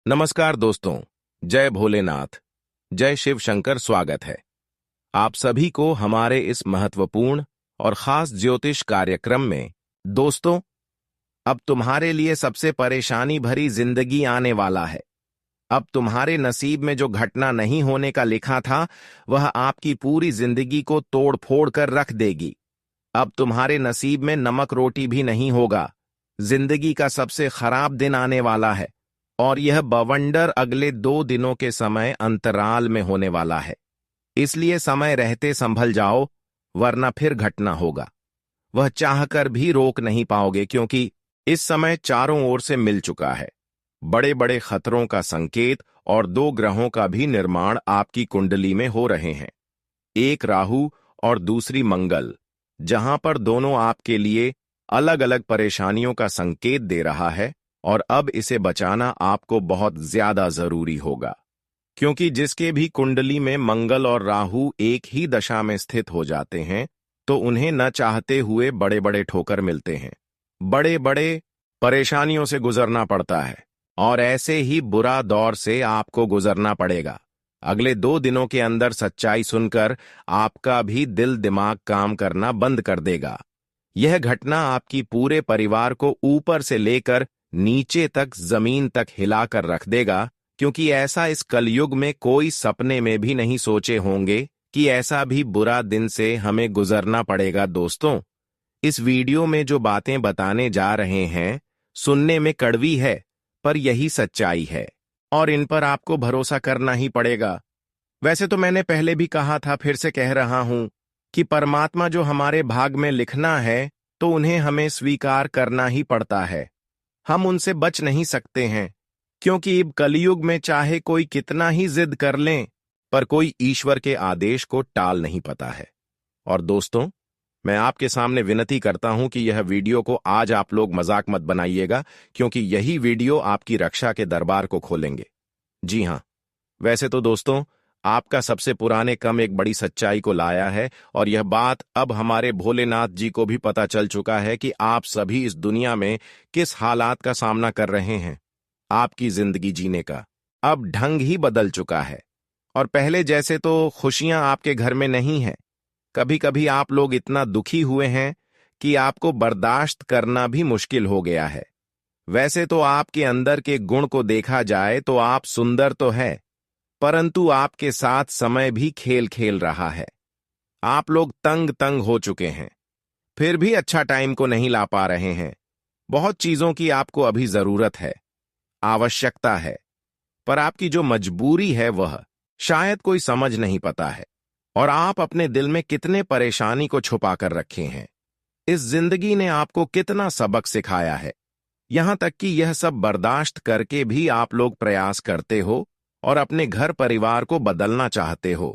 नमस्कार दोस्तों। जय भोलेनाथ, जय शिव शंकर। स्वागत है आप सभी को हमारे इस महत्वपूर्ण और खास ज्योतिष कार्यक्रम में। दोस्तों, अब तुम्हारे लिए सबसे परेशानी भरी जिंदगी आने वाला है। अब तुम्हारे नसीब में जो घटना नहीं होने का लिखा था, वह आपकी पूरी जिंदगी को तोड़ फोड़ कर रख देगी। अब तुम्हारे नसीब में नमक रोटी भी नहीं होगा। जिंदगी का सबसे खराब दिन आने वाला है और यह बवंडर अगले 2 दिनों के समय अंतराल में होने वाला है। इसलिए समय रहते संभल जाओ, वरना फिर घटना होगा। वह चाहकर भी रोक नहीं पाओगे, क्योंकि इस समय चारों ओर से मिल चुका है। बड़े बड़े खतरों का संकेत और 2 ग्रहों का भी निर्माण आपकी कुंडली में हो रहे हैं। एक राहु और दूसरी मंगल, जहां पर दोनों आपके लिए अलग अलग परेशानियों का संकेत दे रहा है। और अब इसे बचाना आपको बहुत ज्यादा जरूरी होगा, क्योंकि जिसके भी कुंडली में मंगल और राहु एक ही दशा में स्थित हो जाते हैं, तो उन्हें न चाहते हुए बड़े बड़े ठोकर मिलते हैं, बड़े बड़े परेशानियों से गुजरना पड़ता है। और ऐसे ही बुरा दौर से आपको गुजरना पड़ेगा। अगले 2 दिनों के अंदर सच्चाई सुनकर आपका भी दिल दिमाग काम करना बंद कर देगा। यह घटना आपकी पूरे परिवार को ऊपर से लेकर नीचे तक, जमीन तक हिलाकर रख देगा, क्योंकि ऐसा इस कलयुग में कोई सपने में भी नहीं सोचे होंगे कि ऐसा भी बुरा दिन से हमें गुजरना पड़ेगा। दोस्तों, इस वीडियो में जो बातें बताने जा रहे हैं, सुनने में कड़वी है, पर यही सच्चाई है और इन पर आपको भरोसा करना ही पड़ेगा। वैसे तो मैंने पहले भी कहा था, फिर से कह रहा हूं कि परमात्मा जो हमारे भाग में लिखना है, तो उन्हें हमें स्वीकार करना ही पड़ता है। हम उनसे बच नहीं सकते हैं, क्योंकि अब कलयुग में चाहे कोई कितना ही जिद कर लें, पर कोई ईश्वर के आदेश को टाल नहीं पाता है। और दोस्तों, मैं आपके सामने विनती करता हूं कि यह वीडियो को आज आप लोग मजाक मत बनाइएगा, क्योंकि यही वीडियो आपकी रक्षा के दरबार को खोलेंगे। जी हां, वैसे तो दोस्तों, आपका सबसे पुराने कम एक बड़ी सच्चाई को लाया है, और यह बात अब हमारे भोलेनाथ जी को भी पता चल चुका है कि आप सभी इस दुनिया में किस हालात का सामना कर रहे हैं। आपकी जिंदगी जीने का अब ढंग ही बदल चुका है, और पहले जैसे तो खुशियां आपके घर में नहीं हैं। कभी कभी आप लोग इतना दुखी हुए हैं कि आपको बर्दाश्त करना भी मुश्किल हो गया है। वैसे तो आपके अंदर के गुण को देखा जाए तो आप सुंदर तो है, परंतु आपके साथ समय भी खेल खेल रहा है। आप लोग तंग तंग हो चुके हैं, फिर भी अच्छा टाइम को नहीं ला पा रहे हैं। बहुत चीजों की आपको अभी जरूरत है, आवश्यकता है, पर आपकी जो मजबूरी है वह शायद कोई समझ नहीं पाता है। और आप अपने दिल में कितने परेशानी को छुपा कर रखे हैं। इस जिंदगी ने आपको कितना सबक सिखाया है, यहां तक कि यह सब बर्दाश्त करके भी आप लोग प्रयास करते हो और अपने घर परिवार को बदलना चाहते हो।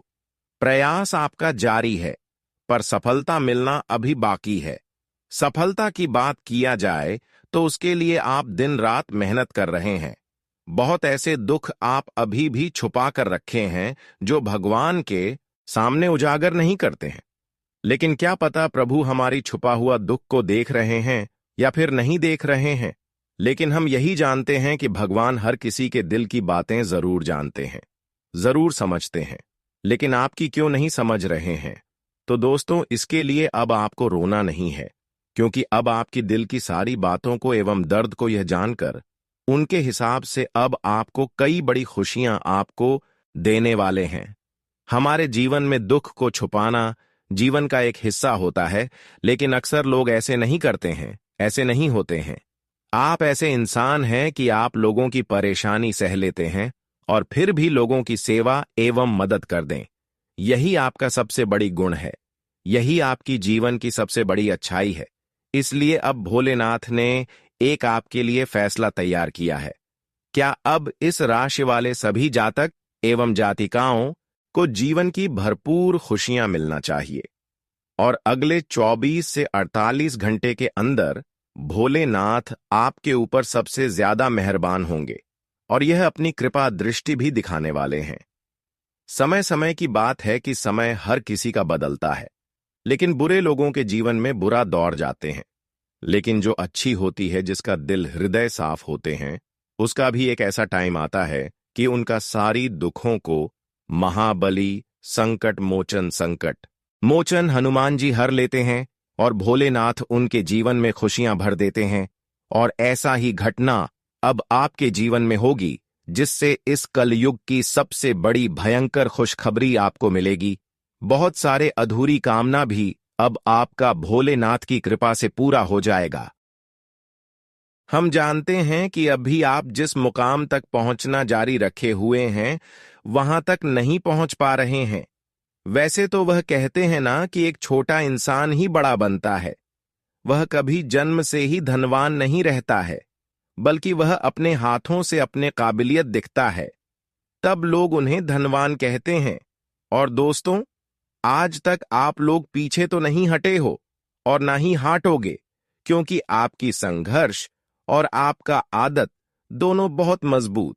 प्रयास आपका जारी है, पर सफलता मिलना अभी बाकी है। सफलता की बात किया जाए तो उसके लिए आप दिन रात मेहनत कर रहे हैं। बहुत ऐसे दुख आप अभी भी छुपा कर रखे हैं, जो भगवान के सामने उजागर नहीं करते हैं। लेकिन क्या पता प्रभु हमारी छुपा हुआ दुख को देख रहे हैं या फिर नहीं देख रहे हैं। लेकिन हम यही जानते हैं कि भगवान हर किसी के दिल की बातें जरूर जानते हैं, जरूर समझते हैं। लेकिन आपकी क्यों नहीं समझ रहे हैं? तो दोस्तों, इसके लिए अब आपको रोना नहीं है, क्योंकि अब आपकी दिल की सारी बातों को एवं दर्द को यह जानकर उनके हिसाब से अब आपको कई बड़ी खुशियां आपको देने वाले हैं। हमारे जीवन में दुख को छुपाना जीवन का एक हिस्सा होता है, लेकिन अक्सर लोग ऐसे नहीं करते हैं, ऐसे नहीं होते हैं। आप ऐसे इंसान हैं कि आप लोगों की परेशानी सह लेते हैं और फिर भी लोगों की सेवा एवं मदद कर दें। यही आपका सबसे बड़ी गुण है, यही आपकी जीवन की सबसे बड़ी अच्छाई है। इसलिए अब भोलेनाथ ने एक आपके लिए फैसला तैयार किया है। क्या अब इस राशि वाले सभी जातक एवं जातिकाओं को जीवन की भरपूर खुशियां मिलना चाहिए, और अगले 24 से 48 घंटे के अंदर भोलेनाथ आपके ऊपर सबसे ज्यादा मेहरबान होंगे और यह अपनी कृपा दृष्टि भी दिखाने वाले हैं। समय समय की बात है कि समय हर किसी का बदलता है, लेकिन बुरे लोगों के जीवन में बुरा दौर जाते हैं। लेकिन जो अच्छी होती है, जिसका दिल हृदय साफ होते हैं, उसका भी एक ऐसा टाइम आता है कि उनका सारी दुखों को महाबली संकट मोचन हनुमान जी हर लेते हैं और भोलेनाथ उनके जीवन में खुशियां भर देते हैं। और ऐसा ही घटना अब आपके जीवन में होगी, जिससे इस कलयुग की सबसे बड़ी भयंकर खुशखबरी आपको मिलेगी। बहुत सारे अधूरी कामना भी अब आपका भोलेनाथ की कृपा से पूरा हो जाएगा। हम जानते हैं कि अभी आप जिस मुकाम तक पहुंचना जारी रखे हुए हैं, वहां तक नहीं पहुंच पा रहे हैं। वैसे तो वह कहते हैं ना कि एक छोटा इंसान ही बड़ा बनता है। वह कभी जन्म से ही धनवान नहीं रहता है, बल्कि वह अपने हाथों से अपने काबिलियत दिखता है, तब लोग उन्हें धनवान कहते हैं। और दोस्तों, आज तक आप लोग पीछे तो नहीं हटे हो और ना ही हटोगे, क्योंकि आपकी संघर्ष और आपका आदत दोनों बहुत मजबूत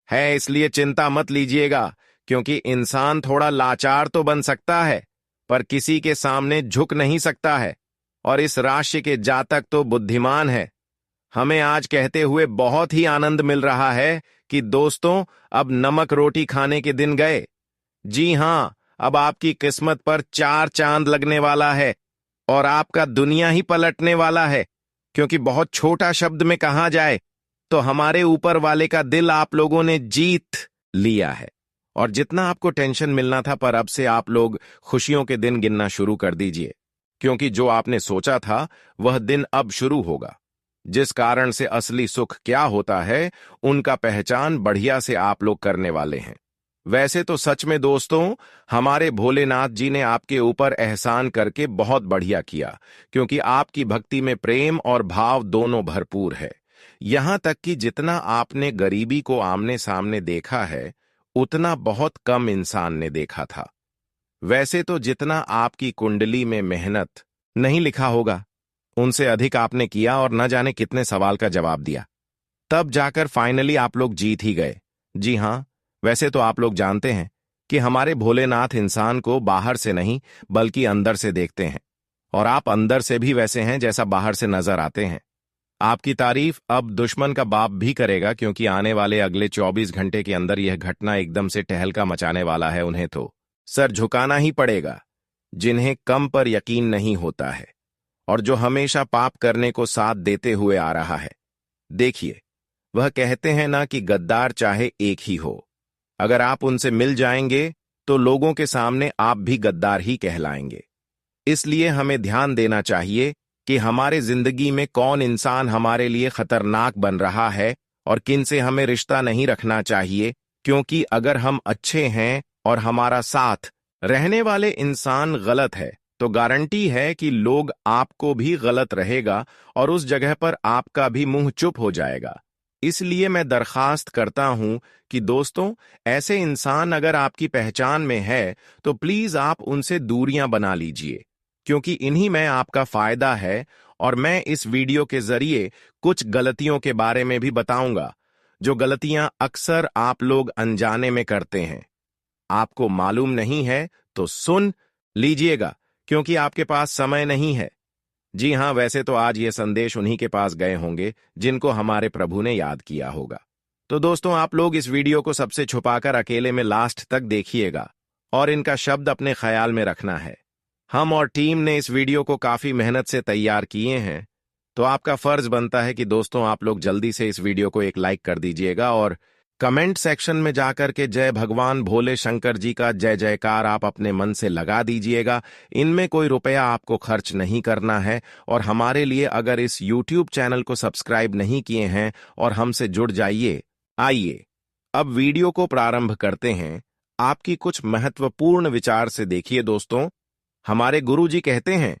है। इसलिए चिंता मत लीजिएगा, क्योंकि इंसान थोड़ा लाचार तो बन सकता है, पर किसी के सामने झुक नहीं सकता है। और इस राशि के जातक तो बुद्धिमान है। हमें आज कहते हुए बहुत ही आनंद मिल रहा है कि दोस्तों, अब नमक रोटी खाने के दिन गए। जी हां, अब आपकी किस्मत पर 4 चांद लगने वाला है और आपका दुनिया ही पलटने वाला है। क्योंकि बहुत छोटा शब्द में कहा जाए तो हमारे ऊपर वाले का दिल आप लोगों ने जीत लिया है। और जितना आपको टेंशन मिलना था, पर अब से आप लोग खुशियों के दिन गिनना शुरू कर दीजिए, क्योंकि जो आपने सोचा था वह दिन अब शुरू होगा। जिस कारण से असली सुख क्या होता है, उनका पहचान बढ़िया से आप लोग करने वाले हैं। वैसे तो सच में दोस्तों, हमारे भोलेनाथ जी ने आपके ऊपर एहसान करके बहुत बढ़िया किया, क्योंकि आपकी भक्ति में प्रेम और भाव दोनों भरपूर है। यहां तक कि जितना आपने गरीबी को आमने सामने देखा है, उतना बहुत कम इंसान ने देखा था। वैसे तो जितना आपकी कुंडली में मेहनत नहीं लिखा होगा, उनसे अधिक आपने किया और न जाने कितने सवाल का जवाब दिया, तब जाकर फाइनली आप लोग जीत ही गए। जी हां, वैसे तो आप लोग जानते हैं कि हमारे भोलेनाथ इंसान को बाहर से नहीं बल्कि अंदर से देखते हैं, और आप अंदर से भी वैसे हैं जैसा बाहर से नजर आते हैं। आपकी तारीफ अब दुश्मन का बाप भी करेगा, क्योंकि आने वाले अगले 24 घंटे के अंदर यह घटना एकदम से टहलका मचाने वाला है। उन्हें तो सर झुकाना ही पड़ेगा, जिन्हें कम पर यकीन नहीं होता है और जो हमेशा पाप करने को साथ देते हुए आ रहा है। देखिए, वह कहते हैं ना कि गद्दार चाहे एक ही हो, अगर आप उनसे मिल जाएंगे तो लोगों के सामने आप भी गद्दार ही कहलाएंगे। इसलिए हमें ध्यान देना चाहिए कि हमारे जिंदगी में कौन इंसान हमारे लिए खतरनाक बन रहा है और किन से हमें रिश्ता नहीं रखना चाहिए, क्योंकि अगर हम अच्छे हैं और हमारा साथ रहने वाले इंसान गलत है, तो गारंटी है कि लोग आपको भी गलत रहेगा और उस जगह पर आपका भी मुंह चुप हो जाएगा। इसलिए मैं दरखास्त करता हूं कि दोस्तों, ऐसे इंसान अगर आपकी पहचान में है तो प्लीज आप उनसे दूरियां बना लीजिए, क्योंकि इन्हीं में आपका फायदा है। और मैं इस वीडियो के जरिए कुछ गलतियों के बारे में भी बताऊंगा, जो गलतियां अक्सर आप लोग अनजाने में करते हैं। आपको मालूम नहीं है तो सुन लीजिएगा, क्योंकि आपके पास समय नहीं है। जी हां, वैसे तो आज ये संदेश उन्हीं के पास गए होंगे जिनको हमारे प्रभु ने याद किया होगा। तो दोस्तों, आप लोग इस वीडियो को सबसे छुपाकर अकेले में लास्ट तक देखिएगा और इनका शब्द अपने ख्याल में रखना है। हम और टीम ने इस वीडियो को काफी मेहनत से तैयार किए हैं, तो आपका फर्ज बनता है कि दोस्तों आप लोग जल्दी से इस वीडियो को एक लाइक कर दीजिएगा और कमेंट सेक्शन में जाकर के जय भगवान भोले शंकर जी का जय जयकार आप अपने मन से लगा दीजिएगा। इनमें कोई रुपया आपको खर्च नहीं करना है। और हमारे लिए अगर इस YouTube चैनल को सब्सक्राइब नहीं किए हैं और हमसे जुड़ जाइए। आइए अब वीडियो को प्रारंभ करते हैं। आपकी कुछ महत्वपूर्ण विचार से देखिए दोस्तों, हमारे गुरुजी कहते हैं,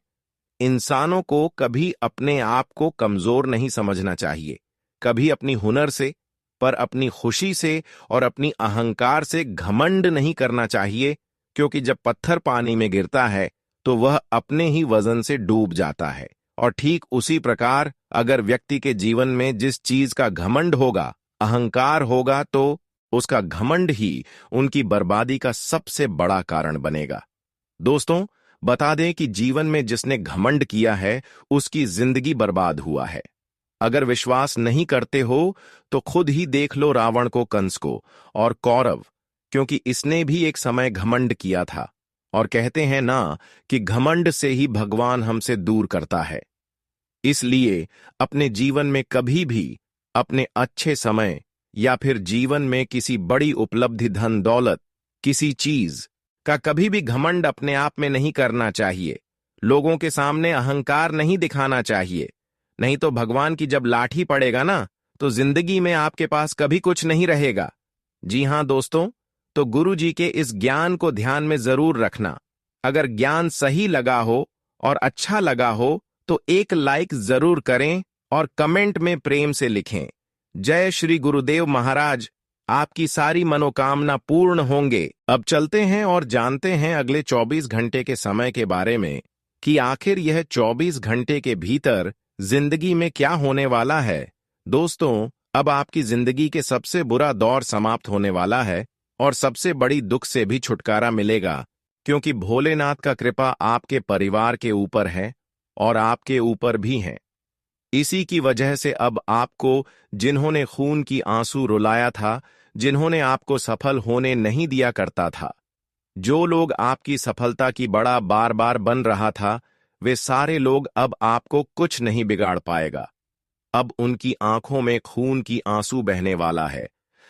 इंसानों को कभी अपने आप को कमजोर नहीं समझना चाहिए, कभी अपनी हुनर से, पर अपनी खुशी से और अपनी अहंकार से घमंड नहीं करना चाहिए, क्योंकि जब पत्थर पानी में गिरता है तो वह अपने ही वजन से डूब जाता है। और ठीक उसी प्रकार अगर व्यक्ति के जीवन में जिस चीज का घमंड होगा, अहंकार होगा, तो उसका घमंड ही उनकी बर्बादी का सबसे बड़ा कारण बनेगा। दोस्तों, बता दें कि जीवन में जिसने घमंड किया है उसकी जिंदगी बर्बाद हुआ है। अगर विश्वास नहीं करते हो तो खुद ही देख लो रावण को, कंस को और कौरव, क्योंकि इसने भी एक समय घमंड किया था। और कहते हैं ना कि घमंड से ही भगवान हमसे दूर करता है। इसलिए अपने जीवन में कभी भी अपने अच्छे समय या फिर जीवन में किसी बड़ी उपलब्धि, धन दौलत, किसी चीज का कभी भी घमंड अपने आप में नहीं करना चाहिए। लोगों के सामने अहंकार नहीं दिखाना चाहिए, नहीं तो भगवान की जब लाठी पड़ेगा ना, तो जिंदगी में आपके पास कभी कुछ नहीं रहेगा। जी हां दोस्तों, तो गुरु जी के इस ज्ञान को ध्यान में जरूर रखना। अगर ज्ञान सही लगा हो और अच्छा लगा हो तो एक लाइक जरूर करें और कमेंट में प्रेम से लिखें। जय श्री गुरुदेव महाराज, आपकी सारी मनोकामना पूर्ण होंगे। अब चलते हैं और जानते हैं अगले 24 घंटे के समय के बारे में कि आखिर यह 24 घंटे के भीतर जिंदगी में क्या होने वाला है। दोस्तों, अब आपकी जिंदगी के सबसे बुरा दौर समाप्त होने वाला है और सबसे बड़ी दुख से भी छुटकारा मिलेगा, क्योंकि भोलेनाथ का कृपा आपके परिवार के ऊपर है और आपके ऊपर भी है। इसी की वजह से अब आपको, जिन्होंने खून की आंसू रुलाया था, जिन्होंने आपको सफल होने नहीं दिया करता था, जो लोग आपकी सफलता की बड़ा बार बार बन रहा था, वे सारे लोग अब आपको कुछ नहीं बिगाड़ पाएगा। अब उनकी आंखों में खून की आंसू बहने वाला है,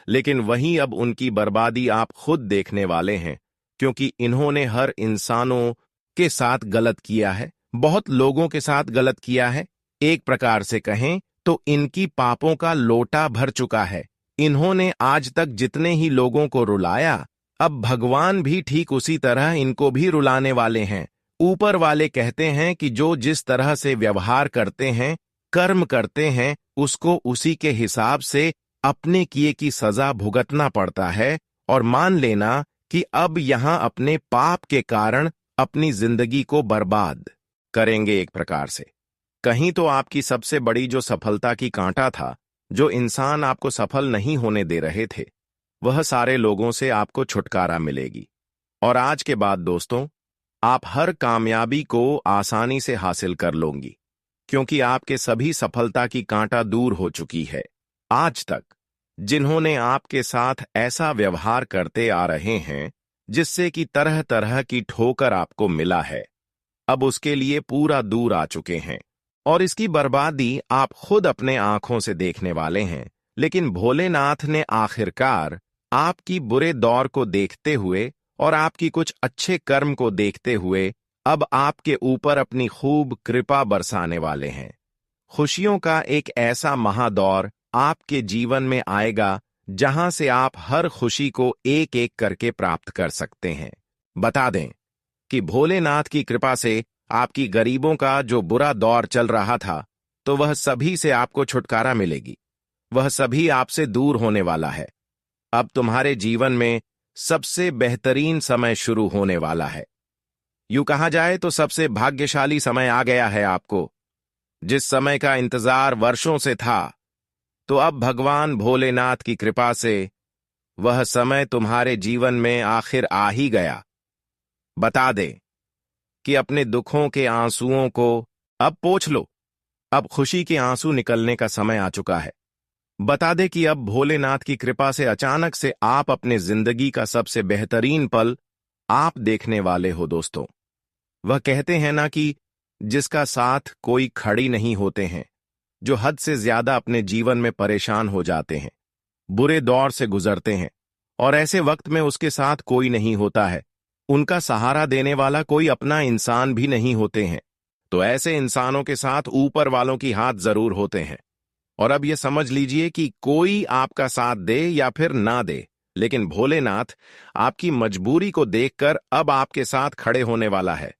लेकिन वहीं अब उनकी बर्बादी आप खुद देखने वाले हैं, क्योंकि इन्होंने हर इंसानों के साथ गलत किया है, बहुत लोगों के साथ गलत किया है। एक प्रकार से कहें तो इनकी पापों का लोटा भर चुका है। इन्होंने आज तक जितने ही लोगों को रुलाया, अब भगवान भी ठीक उसी तरह इनको भी रुलाने वाले हैं। ऊपर वाले कहते हैं कि जो जिस तरह से व्यवहार करते हैं, कर्म करते हैं, उसको उसी के हिसाब से अपने किए की सजा भुगतना पड़ता है। और मान लेना कि अब यहां अपने पाप के कारण अपनी जिंदगी को बर्बाद करेंगे एक प्रकार से। कहीं तो आपकी सबसे बड़ी जो सफलता की कांटा था, जो इंसान आपको सफल नहीं होने दे रहे थे, वह सारे लोगों से आपको छुटकारा मिलेगी। और आज के बाद दोस्तों, आप हर कामयाबी को आसानी से हासिल कर लोगी, क्योंकि आपके सभी सफलता की कांटा दूर हो चुकी है। आज तक जिन्होंने आपके साथ ऐसा व्यवहार करते आ रहे हैं जिससे कि तरह तरह की ठोकर आपको मिला है, अब उसके लिए पूरा दूर आ चुके हैं और इसकी बर्बादी आप खुद अपने आंखों से देखने वाले हैं। लेकिन भोलेनाथ ने आखिरकार आपकी बुरे दौर को देखते हुए और आपकी कुछ अच्छे कर्म को देखते हुए अब आपके ऊपर अपनी खूब कृपा बरसाने वाले हैं। खुशियों का एक ऐसा महादौर आपके जीवन में आएगा जहां से आप हर खुशी को एक एक करके प्राप्त कर सकते हैं। बता दें कि भोलेनाथ की कृपा से आपकी गरीबों का जो बुरा दौर चल रहा था, तो वह सभी से आपको छुटकारा मिलेगी। वह सभी आपसे दूर होने वाला है। अब तुम्हारे जीवन में सबसे बेहतरीन समय शुरू होने वाला है। यूं कहा जाए तो सबसे भाग्यशाली समय आ गया है आपको। जिस समय का इंतजार वर्षों से था, तो अब भगवान भोलेनाथ की कृपा से वह समय तुम्हारे जीवन में आखिर आ ही गया। बता दे कि अपने दुखों के आंसुओं को अब पोंछ लो। अब खुशी के आंसू निकलने का समय आ चुका है। बता दे कि अब भोलेनाथ की कृपा से अचानक से आप अपने जिंदगी का सबसे बेहतरीन पल आप देखने वाले हो दोस्तों। वह कहते हैं ना कि जिसका साथ कोई खड़ी नहीं होते हैं, जो हद से ज्यादा अपने जीवन में परेशान हो जाते हैं, बुरे दौर से गुजरते हैं और ऐसे वक्त में उसके साथ कोई नहीं होता है, उनका सहारा देने वाला कोई अपना इंसान भी नहीं होते हैं, तो ऐसे इंसानों के साथ ऊपर वालों की हाथ जरूर होते हैं। और अब यह समझ लीजिए कि कोई आपका साथ दे या फिर ना दे, लेकिन भोलेनाथ आपकी मजबूरी को देखकर अब आपके साथ खड़े होने वाला है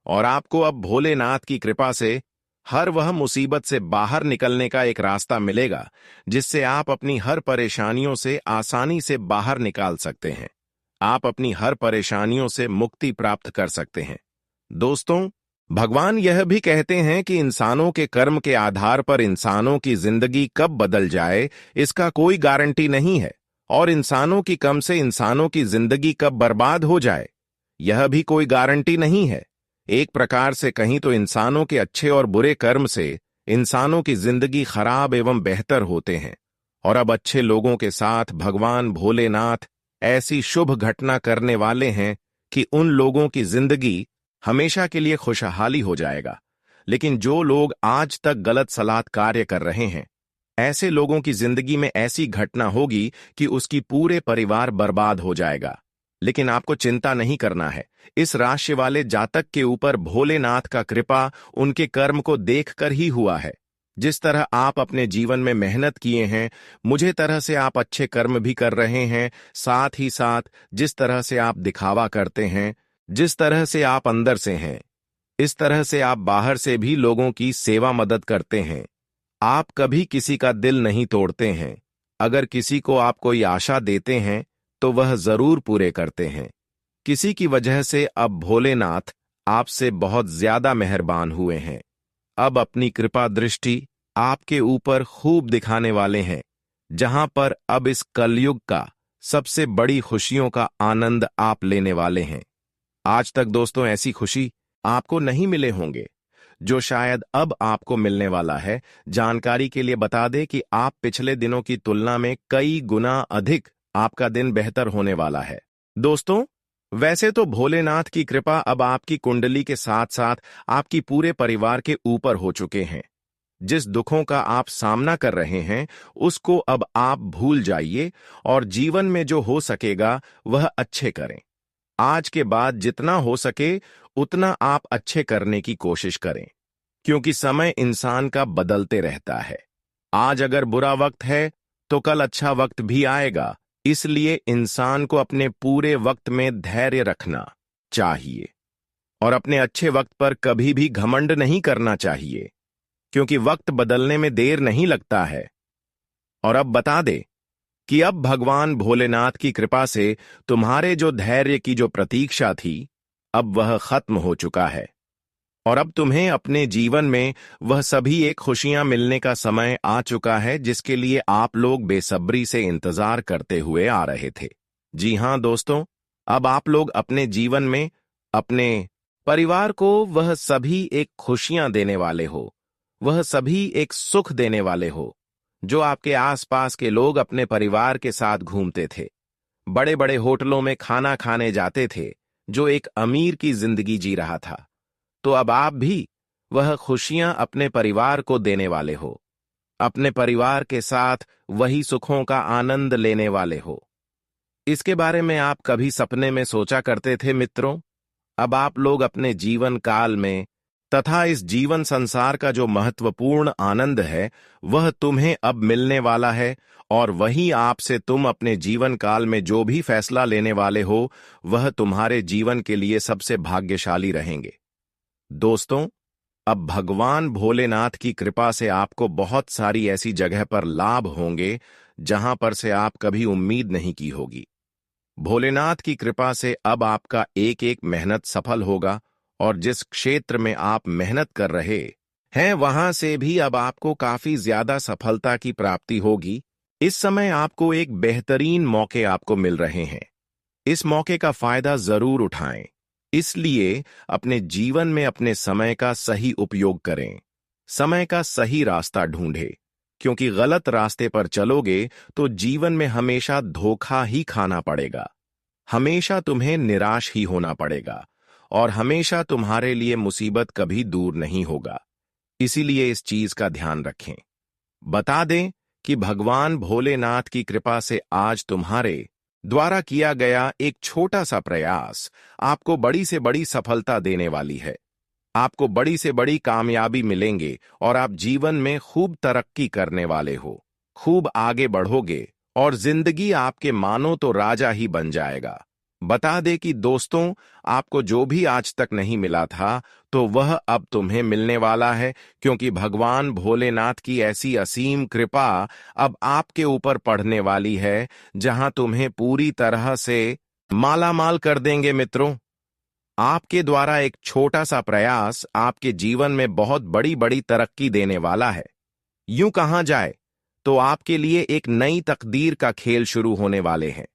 और आपको अब भोलेनाथ की कृपा से हर वह मुसीबत से बाहर निकलने का एक रास्ता मिलेगा, जिससे आप अपनी हर परेशानियों से आसानी से बाहर निकाल सकते हैं। आप अपनी हर परेशानियों से मुक्ति प्राप्त कर सकते हैं। दोस्तों, भगवान यह भी कहते हैं कि इंसानों के कर्म के आधार पर इंसानों की जिंदगी कब बदल जाए, इसका कोई गारंटी नहीं है, और इंसानों की कम से इंसानों की जिंदगी कब बर्बाद हो जाए, यह भी कोई गारंटी नहीं है। एक प्रकार से कहीं तो इंसानों के अच्छे और बुरे कर्म से इंसानों की जिंदगी खराब एवं बेहतर होते हैं, और अब अच्छे लोगों के साथ भगवान भोलेनाथ ऐसी शुभ घटना करने वाले हैं कि उन लोगों की जिंदगी हमेशा के लिए खुशहाली हो जाएगा। लेकिन जो लोग आज तक गलत सलात कार्य कर रहे हैं, ऐसे लोगों की जिंदगी में ऐसी घटना होगी कि उसकी पूरे परिवार बर्बाद हो जाएगा। लेकिन आपको चिंता नहीं करना है। इस राशि वाले जातक के ऊपर भोलेनाथ का कृपा उनके कर्म को देखकर ही हुआ है। जिस तरह आप अपने जीवन में मेहनत किए हैं, मुझे तरह से आप अच्छे कर्म भी कर रहे हैं, साथ ही साथ जिस तरह से आप दिखावा करते हैं, जिस तरह से आप अंदर से हैं, इस तरह से आप बाहर से भी लोगों की सेवा मदद करते हैं। आप कभी किसी का दिल नहीं तोड़ते हैं। अगर किसी को आप कोई आशा देते हैं तो वह जरूर पूरे करते हैं। किसी की वजह से अब भोलेनाथ आपसे बहुत ज्यादा मेहरबान हुए हैं। अब अपनी कृपा दृष्टि आपके ऊपर खूब दिखाने वाले हैं, जहां पर अब इस कलयुग का सबसे बड़ी खुशियों का आनंद आप लेने वाले हैं। आज तक दोस्तों ऐसी खुशी आपको नहीं मिले होंगे जो शायद अब आपको मिलने वाला है। जानकारी के लिए बता दें कि आप पिछले दिनों की तुलना में कई गुना अधिक आपका दिन बेहतर होने वाला है। दोस्तों, वैसे तो भोलेनाथ की कृपा अब आपकी कुंडली के साथ साथ आपकी पूरे परिवार के ऊपर हो चुके हैं। जिस दुखों का आप सामना कर रहे हैं, उसको अब आप भूल जाइए और जीवन में जो हो सकेगा वह अच्छे करें। आज के बाद जितना हो सके उतना आप अच्छे करने की कोशिश करें, क्योंकि समय इंसान का बदलते रहता है। आज अगर बुरा वक्त है तो कल अच्छा वक्त भी आएगा। इसलिए इंसान को अपने पूरे वक्त में धैर्य रखना चाहिए और अपने अच्छे वक्त पर कभी भी घमंड नहीं करना चाहिए, क्योंकि वक्त बदलने में देर नहीं लगता है। और अब बता दे कि अब भगवान भोलेनाथ की कृपा से तुम्हारे जो धैर्य की जो प्रतीक्षा थी, अब वह खत्म हो चुका है और अब तुम्हें अपने जीवन में वह सभी एक खुशियां मिलने का समय आ चुका है जिसके लिए आप लोग बेसब्री से इंतजार करते हुए आ रहे थे। जी हां दोस्तों, अब आप लोग अपने जीवन में अपने परिवार को वह सभी एक खुशियां देने वाले हो, वह सभी एक सुख देने वाले हो जो आपके आसपास के लोग अपने परिवार के साथ घूमते थे, बड़े बड़े होटलों में खाना खाने जाते थे, जो एक अमीर की जिंदगी जी रहा था। तो अब आप भी वह खुशियां अपने परिवार को देने वाले हो, अपने परिवार के साथ वही सुखों का आनंद लेने वाले हो। इसके बारे में आप कभी सपने में सोचा करते थे मित्रों? अब आप लोग अपने जीवन काल में तथा इस जीवन संसार का जो महत्वपूर्ण आनंद है वह तुम्हें अब मिलने वाला है, और वही आपसे तुम अपने जीवन काल में जो भी फैसला लेने वाले हो वह तुम्हारे जीवन के लिए सबसे भाग्यशाली रहेंगे। दोस्तों, अब भगवान भोलेनाथ की कृपा से आपको बहुत सारी ऐसी जगह पर लाभ होंगे जहां पर से आप कभी उम्मीद नहीं की होगी। भोलेनाथ की कृपा से अब आपका एक एक मेहनत सफल होगा और जिस क्षेत्र में आप मेहनत कर रहे हैं वहां से भी अब आपको काफी ज्यादा सफलता की प्राप्ति होगी। इस समय आपको एक बेहतरीन मौके आपको मिल रहे हैं। इस मौके का फायदा जरूर उठाएं। इसलिए अपने जीवन में अपने समय का सही उपयोग करें, समय का सही रास्ता ढूंढें, क्योंकि गलत रास्ते पर चलोगे तो जीवन में हमेशा धोखा ही खाना पड़ेगा, हमेशा तुम्हें निराश ही होना पड़ेगा और हमेशा तुम्हारे लिए मुसीबत कभी दूर नहीं होगा। इसीलिए इस चीज का ध्यान रखें। बता दें कि भगवान भोलेनाथ की कृपा से आज तुम्हारे द्वारा किया गया एक छोटा सा प्रयास आपको बड़ी से बड़ी सफलता देने वाली है। आपको बड़ी से बड़ी कामयाबी मिलेंगे और आप जीवन में खूब तरक्की करने वाले हो, खूब आगे बढ़ोगे और जिंदगी आपके मानो तो राजा ही बन जाएगा। बता दे कि दोस्तों, आपको जो भी आज तक नहीं मिला था तो वह अब तुम्हें मिलने वाला है, क्योंकि भगवान भोलेनाथ की ऐसी असीम कृपा अब आपके ऊपर पड़ने वाली है जहां तुम्हें पूरी तरह से मालामाल कर देंगे मित्रों। आपके द्वारा एक छोटा सा प्रयास आपके जीवन में बहुत बड़ी बड़ी तरक्की देने वाला है। यूं कहा जाए तो आपके लिए एक नई तकदीर का खेल शुरू होने वाले हैं।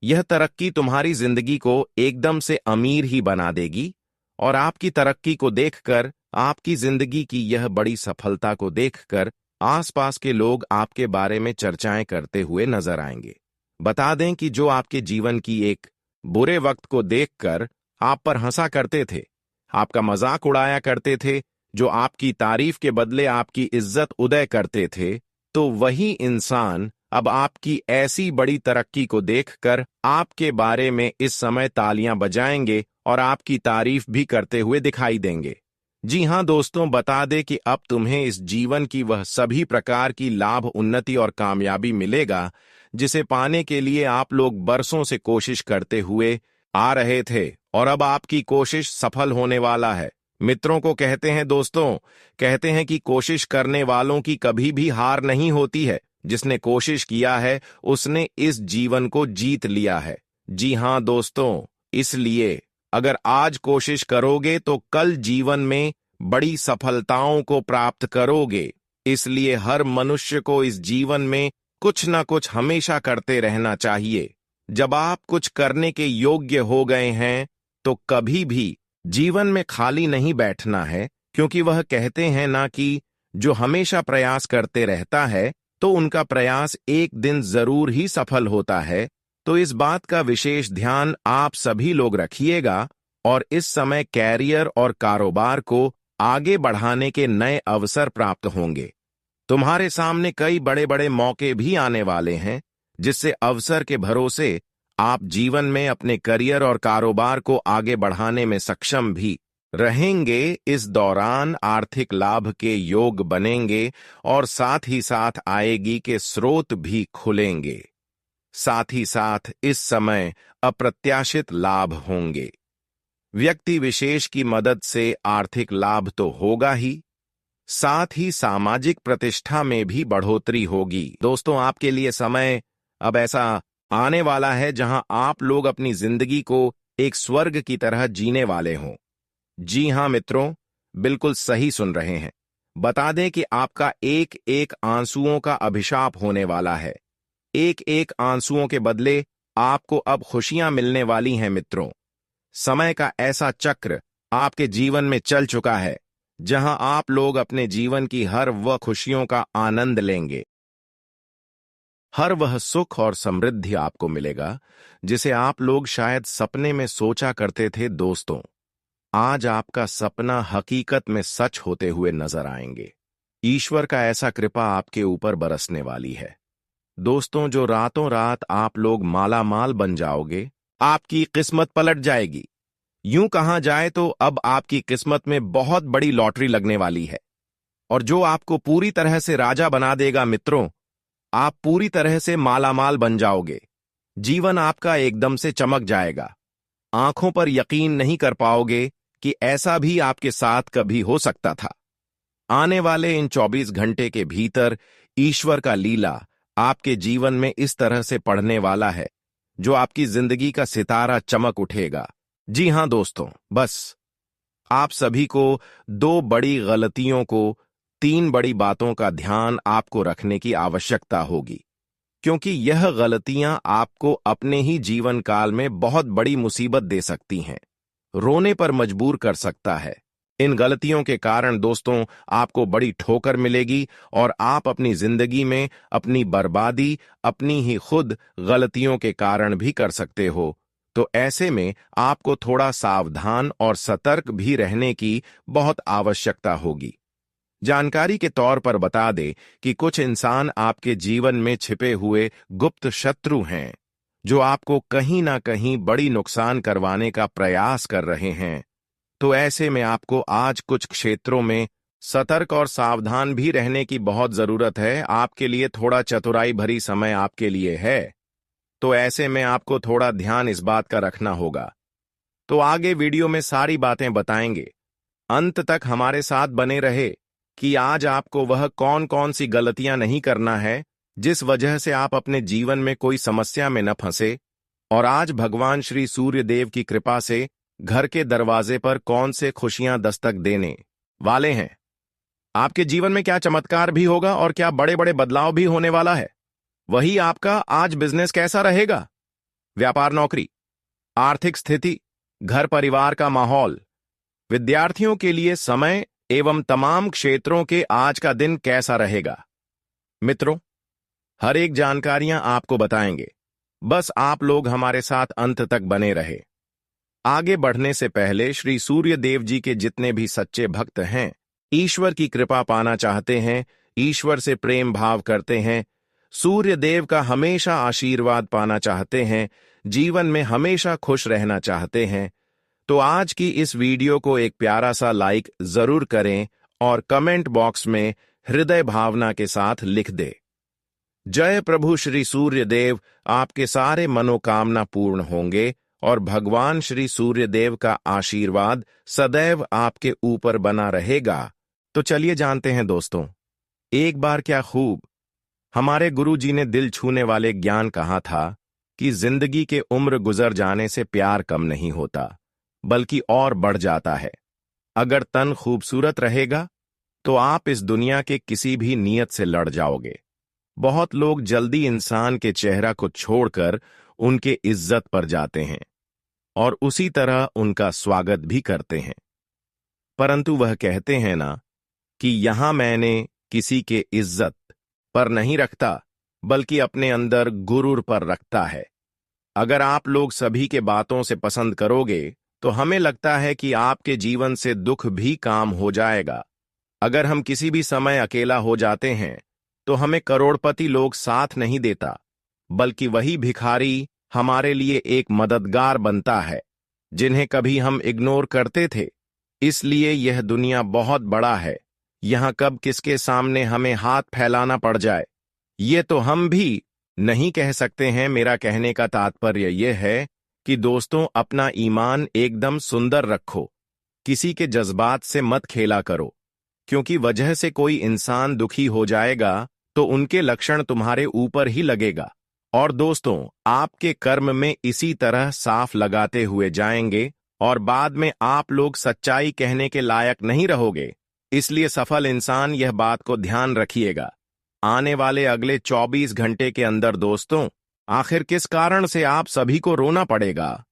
यह तरक्की तुम्हारी जिंदगी को एकदम से अमीर ही बना देगी और आपकी तरक्की को देखकर आपकी जिंदगी की यह बड़ी सफलता को देखकर आसपास के लोग आपके बारे में चर्चाएं करते हुए नजर आएंगे। बता दें कि जो आपके जीवन की एक बुरे वक्त को देखकर आप पर हंसा करते थे, आपका मजाक उड़ाया करते थे, जो आपकी तारीफ के बदले आपकी इज्जत उदय करते थे, तो वही इंसान अब आपकी ऐसी बड़ी तरक्की को देखकर आपके बारे में इस समय तालियां बजाएंगे और आपकी तारीफ भी करते हुए दिखाई देंगे। जी हां दोस्तों, बता दें कि अब तुम्हें इस जीवन की वह सभी प्रकार की लाभ, उन्नति और कामयाबी मिलेगा जिसे पाने के लिए आप लोग बरसों से कोशिश करते हुए आ रहे थे, और अब आपकी कोशिश सफल होने वाला है। मित्रों को कहते हैं दोस्तों, कहते हैं कि कोशिश करने वालों की कभी भी हार नहीं होती है। जिसने कोशिश किया है उसने इस जीवन को जीत लिया है। जी हां दोस्तों, इसलिए अगर आज कोशिश करोगे तो कल जीवन में बड़ी सफलताओं को प्राप्त करोगे। इसलिए हर मनुष्य को इस जीवन में कुछ ना कुछ हमेशा करते रहना चाहिए। जब आप कुछ करने के योग्य हो गए हैं तो कभी भी जीवन में खाली नहीं बैठना है, क्योंकि वह कहते हैं ना कि जो हमेशा प्रयास करते रहता है तो उनका प्रयास एक दिन जरूर ही सफल होता है। तो इस बात का विशेष ध्यान आप सभी लोग रखिएगा और इस समय कैरियर और कारोबार को आगे बढ़ाने के नए अवसर प्राप्त होंगे। तुम्हारे सामने कई बड़े बड़े मौके भी आने वाले हैं, जिससे अवसर के भरोसे आप जीवन में अपने करियर और कारोबार को आगे बढ़ाने में सक्षम भी रहेंगे। इस दौरान आर्थिक लाभ के योग बनेंगे और साथ ही साथ आएगी के स्रोत भी खुलेंगे। साथ ही साथ इस समय अप्रत्याशित लाभ होंगे। व्यक्ति विशेष की मदद से आर्थिक लाभ तो होगा ही, साथ ही सामाजिक प्रतिष्ठा में भी बढ़ोतरी होगी। दोस्तों, आपके लिए समय अब ऐसा आने वाला है जहां आप लोग अपनी जिंदगी को एक स्वर्ग की तरह जीने वाले हों। जी हां मित्रों, बिल्कुल सही सुन रहे हैं। बता दें कि आपका एक एक आंसुओं का अभिशाप होने वाला है। एक एक आंसुओं के बदले आपको अब खुशियां मिलने वाली हैं मित्रों। समय का ऐसा चक्र आपके जीवन में चल चुका है जहां आप लोग अपने जीवन की हर वह खुशियों का आनंद लेंगे। हर वह सुख और समृद्धि आपको मिलेगा जिसे आप लोग शायद सपने में सोचा करते थे। दोस्तों, आज आपका सपना हकीकत में सच होते हुए नजर आएंगे। ईश्वर का ऐसा कृपा आपके ऊपर बरसने वाली है। दोस्तों, जो रातों रात आप लोग माला माल बन जाओगे, आपकी किस्मत पलट जाएगी। यूं कहा जाए तो अब आपकी किस्मत में बहुत बड़ी लॉटरी लगने वाली है, और जो आपको पूरी तरह से राजा बना देगा मित्रों। आप पूरी तरह से मालामाल बन जाओगे। जीवन आपका एकदम से चमक जाएगा। आंखों पर यकीन नहीं कर पाओगे कि ऐसा भी आपके साथ कभी हो सकता था। आने वाले इन 24 घंटे के भीतर ईश्वर का लीला आपके जीवन में इस तरह से पड़ने वाला है जो आपकी जिंदगी का सितारा चमक उठेगा। जी हां दोस्तों, बस आप सभी को दो बड़ी गलतियों को, तीन बड़ी बातों का ध्यान आपको रखने की आवश्यकता होगी, क्योंकि यह गलतियां आपको अपने ही जीवन काल में बहुत बड़ी मुसीबत दे सकती हैं, रोने पर मजबूर कर सकता है। इन गलतियों के कारण दोस्तों आपको बड़ी ठोकर मिलेगी और आप अपनी जिंदगी में अपनी बर्बादी अपनी ही खुद गलतियों के कारण भी कर सकते हो। तो ऐसे में आपको थोड़ा सावधान और सतर्क भी रहने की बहुत आवश्यकता होगी। जानकारी के तौर पर बता दे कि कुछ इंसान आपके जीवन में छिपे हुए गुप्त शत्रु हैं, जो आपको कहीं ना कहीं बड़ी नुकसान करवाने का प्रयास कर रहे हैं। तो ऐसे में आपको आज कुछ क्षेत्रों में सतर्क और सावधान भी रहने की बहुत जरूरत है। आपके लिए थोड़ा चतुराई भरी समय आपके लिए है, तो ऐसे में आपको थोड़ा ध्यान इस बात का रखना होगा। तो आगे वीडियो में सारी बातें बताएंगे, अंत तक हमारे साथ बने रहे कि आज आपको वह कौन कौन सी गलतियां नहीं करना है जिस वजह से आप अपने जीवन में कोई समस्या में न फंसे, और आज भगवान श्री सूर्य देव की कृपा से घर के दरवाजे पर कौन से खुशियां दस्तक देने वाले हैं। आपके जीवन में क्या चमत्कार भी होगा और क्या बड़े बड़े बदलाव भी होने वाला है। वही आपका आज बिजनेस कैसा रहेगा, व्यापार, नौकरी, आर्थिक स्थिति, घर परिवार का माहौल। विद्यार्थियों के लिए समय एवं तमाम क्षेत्रों के आज का दिन कैसा रहेगा। मित्रों, हर एक जानकारियां आपको बताएंगे, बस आप लोग हमारे साथ अंत तक बने रहे। आगे बढ़ने से पहले श्री सूर्य देव जी के जितने भी सच्चे भक्त हैं, ईश्वर की कृपा पाना चाहते हैं, ईश्वर से प्रेम भाव करते हैं, सूर्य देव का हमेशा आशीर्वाद पाना चाहते हैं, जीवन में हमेशा खुश रहना चाहते हैं, तो आज की इस वीडियो को एक प्यारा सा लाइक जरूर करें और कमेंट बॉक्स में हृदय भावना के साथ लिख दे। जय प्रभु श्री सूर्य देव, आपके सारे मनोकामना पूर्ण होंगे और भगवान श्री सूर्य देव का आशीर्वाद सदैव आपके ऊपर बना रहेगा। तो चलिए जानते हैं दोस्तों, एक बार क्या खूब हमारे गुरु जी ने दिल छूने वाले ज्ञान कहा था कि जिंदगी के उम्र गुजर जाने से प्यार कम नहीं होता, बल्कि और बढ़ जाता है। अगर तन खूबसूरत रहेगा तो आप इस दुनिया के किसी भी नियत से लड़ जाओगे। बहुत लोग जल्दी इंसान के चेहरा को छोड़कर उनके इज्जत पर जाते हैं और उसी तरह उनका स्वागत भी करते हैं, परंतु वह कहते हैं ना कि यहां मैंने किसी के इज्जत पर नहीं रखता, बल्कि अपने अंदर गुरूर पर रखता है। अगर आप लोग सभी के बातों से पसंद करोगे तो हमें लगता है कि आपके जीवन से दुख भी काम हो जाएगा। अगर हम किसी भी समय अकेला हो जाते हैं तो हमें करोड़पति लोग साथ नहीं देता, बल्कि वही भिखारी हमारे लिए एक मददगार बनता है, जिन्हें कभी हम इग्नोर करते थे। इसलिए यह दुनिया बहुत बड़ा है, यहां कब किसके सामने हमें हाथ फैलाना पड़ जाए ये तो हम भी नहीं कह सकते हैं। मेरा कहने का तात्पर्य यह है कि दोस्तों, अपना ईमान एकदम सुंदर रखो, किसी के जज्बात से मत खेला करो, क्योंकि वजह से कोई इंसान दुखी हो जाएगा तो उनके लक्षण तुम्हारे ऊपर ही लगेगा। और दोस्तों, आपके कर्म में इसी तरह साफ लगाते हुए जाएंगे और बाद में आप लोग सच्चाई कहने के लायक नहीं रहोगे। इसलिए सफल इंसान यह बात को ध्यान रखिएगा। आने वाले अगले 24 घंटे के अंदर दोस्तों, आखिर किस कारण से आप सभी को रोना पड़ेगा।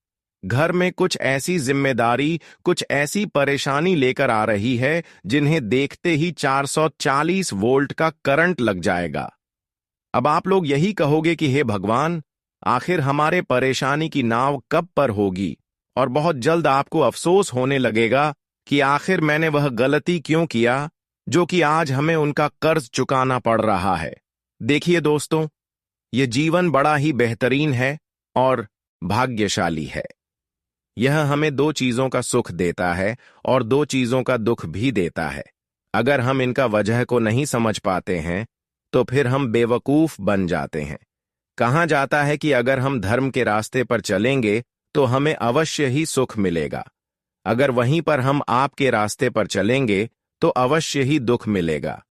घर में कुछ ऐसी जिम्मेदारी, कुछ ऐसी परेशानी लेकर आ रही है जिन्हें देखते ही 440 वोल्ट का करंट लग जाएगा। अब आप लोग यही कहोगे कि हे भगवान, आखिर हमारे परेशानी की नाव कब पर होगी, और बहुत जल्द आपको अफसोस होने लगेगा कि आखिर मैंने वह गलती क्यों किया जो कि आज हमें उनका कर्ज चुकाना पड़ रहा है। देखिए दोस्तों, यह जीवन बड़ा ही बेहतरीन है और भाग्यशाली है। यह हमें दो चीजों का सुख देता है और दो चीजों का दुख भी देता है। अगर हम इनका वजह को नहीं समझ पाते हैं तो फिर हम बेवकूफ बन जाते हैं। कहा जाता है कि अगर हम धर्म के रास्ते पर चलेंगे तो हमें अवश्य ही सुख मिलेगा, अगर वहीं पर हम आपके रास्ते पर चलेंगे तो अवश्य ही दुख मिलेगा।